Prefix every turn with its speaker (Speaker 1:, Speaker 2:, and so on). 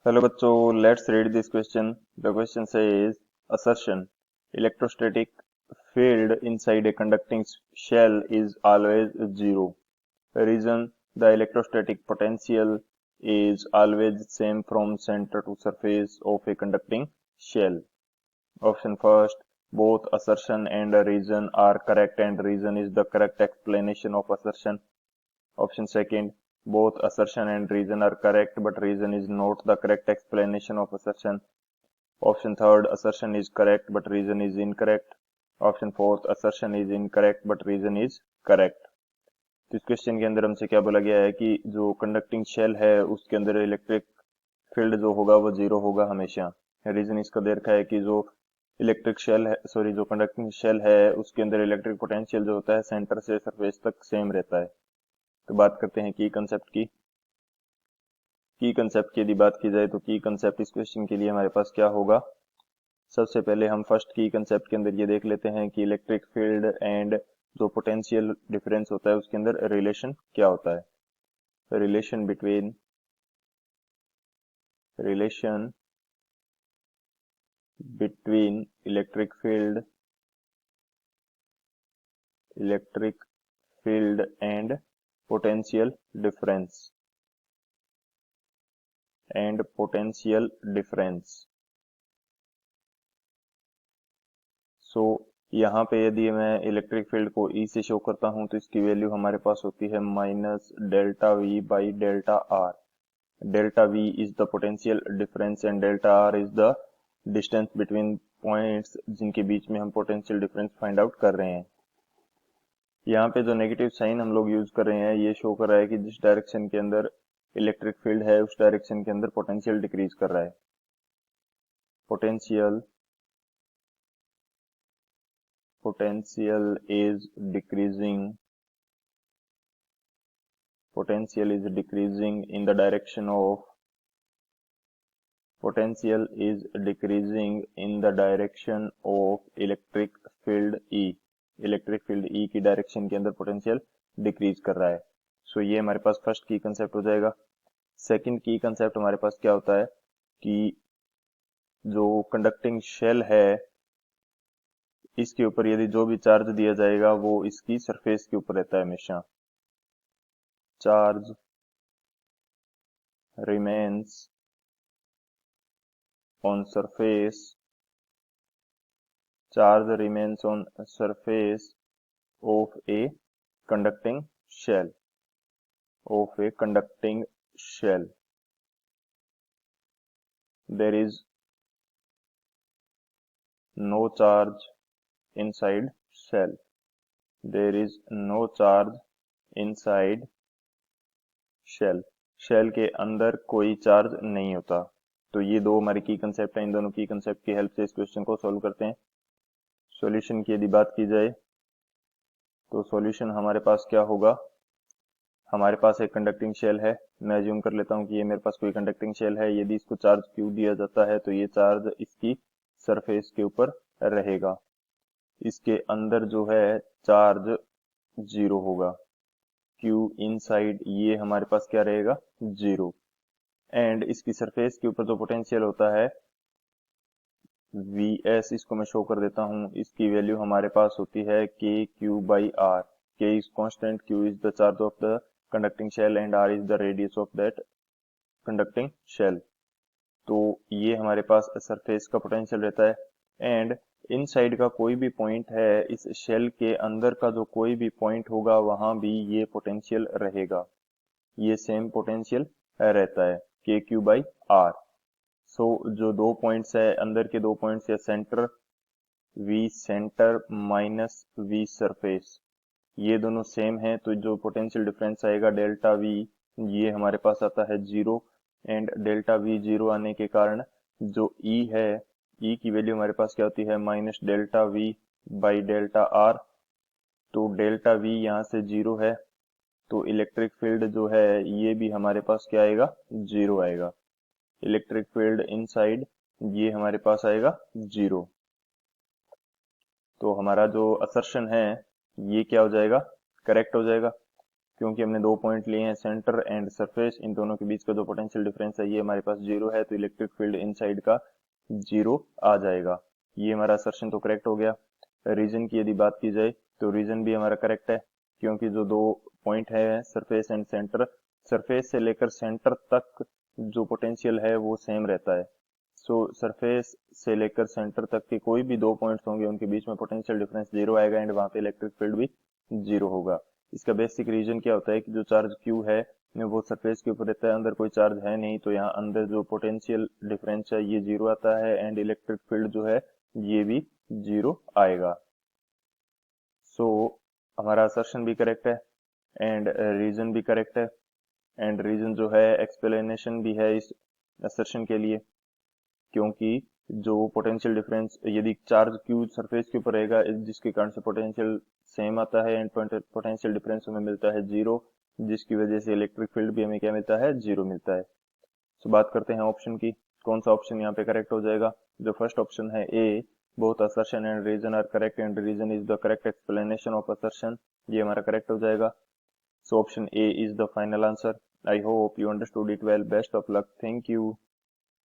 Speaker 1: Hello बच्चों, let's read this question. The question says, assertion: electrostatic field inside a conducting shell is always zero. Reason: the electrostatic potential is always same from center to surface of a conducting shell. Option first: both assertion and reason are correct and reason is the correct explanation of assertion. Option second: both assertion and reason are correct, but reason is not the correct explanation of assertion. Option third: assertion is correct, but reason is incorrect. Option fourth: assertion is incorrect, but reason is correct. तो इस question के अंदर हमसे क्या बोला गया है कि जो कंडक्टिंग शेल है उसके अंदर इलेक्ट्रिक फील्ड जो होगा वो जीरो होगा हमेशा। रीजन इसका दे रखा है कि जो इलेक्ट्रिक शेल है जो कंडक्टिंग शेल है उसके अंदर इलेक्ट्रिक पोटेंशियल जो होता है सेंटर से सरफेस तक सेम रहता है। तो बात करते हैं की कंसेप्ट की। की कंसेप्ट की यदि बात की जाए तो की कंसेप्ट इस क्वेश्चन के लिए हमारे पास क्या होगा। सबसे पहले हम फर्स्ट की कंसेप्ट के अंदर ये देख लेते हैं कि इलेक्ट्रिक फील्ड एंड जो पोटेंशियल डिफरेंस होता है उसके अंदर रिलेशन क्या होता है। Relation between electric field and potential difference so यहाँ पे यदि मैं इलेक्ट्रिक फील्ड को ई से शो करता हूँ तो इसकी वैल्यू हमारे पास होती है minus delta we by delta R. Delta we is the potential difference and delta R is the distance between points जिनके बीच में हम पोटेंशियल डिफरेंस फाइंड आउट कर रहे हैं। यहाँ पे जो नेगेटिव साइन हम लोग यूज कर रहे हैं ये शो कर रहा है कि जिस डायरेक्शन के अंदर इलेक्ट्रिक फील्ड है उस डायरेक्शन के अंदर पोटेंशियल डिक्रीज कर रहा है। Potential is decreasing in the direction of electric field E की डायरेक्शन के अंदर पोटेंशियल डिक्रीज कर रहा है। सो ये हमारे पास फर्स्ट की कंसेप्ट हो जाएगा। सेकंड की कंसेप्ट हमारे पास क्या होता है कि जो कंडक्टिंग शेल है इसके ऊपर यदि जो भी चार्ज दिया जाएगा वो इसकी सरफेस के ऊपर रहता है हमेशा। Charge remains on surface of a conducting shell there is no charge inside shell के अंदर कोई चार्ज नहीं होता। तो ये दो हमारी की कंसेप्ट है। इन दोनों की कंसेप्ट की हेल्प से इस क्वेश्चन को सॉल्व करते हैं। सॉल्यूशन की यदि बात की जाए तो सॉल्यूशन हमारे पास क्या होगा। हमारे पास एक कंडक्टिंग शेल है। मैं अज्यूम कर लेता हूं कि ये मेरे पास कोई कंडक्टिंग शेल है। यदि इसको चार्ज क्यू दिया जाता है तो ये चार्ज इसकी सरफेस के ऊपर रहेगा। इसके अंदर जो है चार्ज जीरो होगा। क्यू इनसाइड ये हमारे पास क्या रहेगा, जीरो। एंड इसकी सरफेस के ऊपर जो पोटेंशियल होता है Vs, इसको मैं शो कर देता हूं। इसकी वैल्यू हमारे पास होती है k q by r. K is constant, q is the charge of the conducting shell and r is the radius of that conducting shell. तो ये हमारे पास सरफेस का पोटेंशियल रहता है। एंड इनसाइड का कोई भी पॉइंट है, इस शेल के अंदर का जो कोई भी पॉइंट होगा वहां भी ये पोटेंशियल रहेगा। ये सेम पोटेंशियल रहता है के क्यू बाई आर। सो जो दो पॉइंट्स है, अंदर के दो पॉइंट्स या centre v centre minus v surface, ये दोनों सेम है। तो जो पोटेंशियल डिफरेंस आएगा डेल्टा वी, ये हमारे पास आता है zero. And delta v zero आने के कारण जो ई है, ई की वैल्यू हमारे पास क्या होती है, minus delta we by delta R. तो डेल्टा वी यहाँ से जीरो है तो इलेक्ट्रिक फील्ड जो है ये भी हमारे पास क्या आएगा, जीरो आएगा। इलेक्ट्रिक फील्ड इनसाइड ये हमारे पास आएगा जीरो। तो हमारा जो असर्शन है ये क्या हो जाएगा, करेक्ट हो जाएगा। क्योंकि हमने 2 पॉइंट लिए हैं, सेंटर एंड सरफेस, इन दोनों के बीच का जो पोटेंशियल डिफरेंस है ये हमारे पास 0 है, तो इलेक्ट्रिक फील्ड इनसाइड का 0 आ जाएगा। ये हमारा असर्शन तो करेक्ट हो गया। रीजन की यदि बात की जाए तो रीजन भी हमारा करेक्ट है, क्योंकि जो 2 पॉइंट है सरफेस एंड सेंटर, सरफेस से लेकर सेंटर तक जो पोटेंशियल है वो सेम रहता है। सो सरफेस से लेकर सेंटर तक के कोई भी 2 पॉइंट्स होंगे उनके बीच में पोटेंशियल डिफरेंस 0 आएगा एंड वहां पे इलेक्ट्रिक फील्ड भी 0 होगा। इसका बेसिक रीजन क्या होता है कि जो चार्ज Q है वो सरफेस के ऊपर रहता है, अंदर कोई चार्ज है नहीं, तो यहाँ अंदर जो पोटेंशियल डिफरेंस है ये 0 आता है एंड इलेक्ट्रिक फील्ड जो है ये भी 0 आएगा। सो हमारा असर्शन भी करेक्ट है एंड रीजन भी करेक्ट है, एंड रीजन जो है एक्सप्लेनेशन भी है इस असर्शन के लिए, क्योंकि जो पोटेंशियल डिफरेंस यदि चार्ज Q सरफेस के ऊपर रहेगा जिसके कारण से पोटेंशियल सेम आता है एंड पोटेंशियल डिफरेंस हमें मिलता है 0, जिसकी वजह से इलेक्ट्रिक फील्ड भी हमें क्या मिलता है, 0 मिलता है। तो बात करते हैं ऑप्शन की, कौन सा ऑप्शन यहाँ पे करेक्ट हो जाएगा। जो फर्स्ट ऑप्शन है A, both assertion and reason are correct and reason is the correct explanation of assertion, ये हमारा करेक्ट हो जाएगा। So option A is the final answer. I hope you understood it well. Best of luck. Thank you.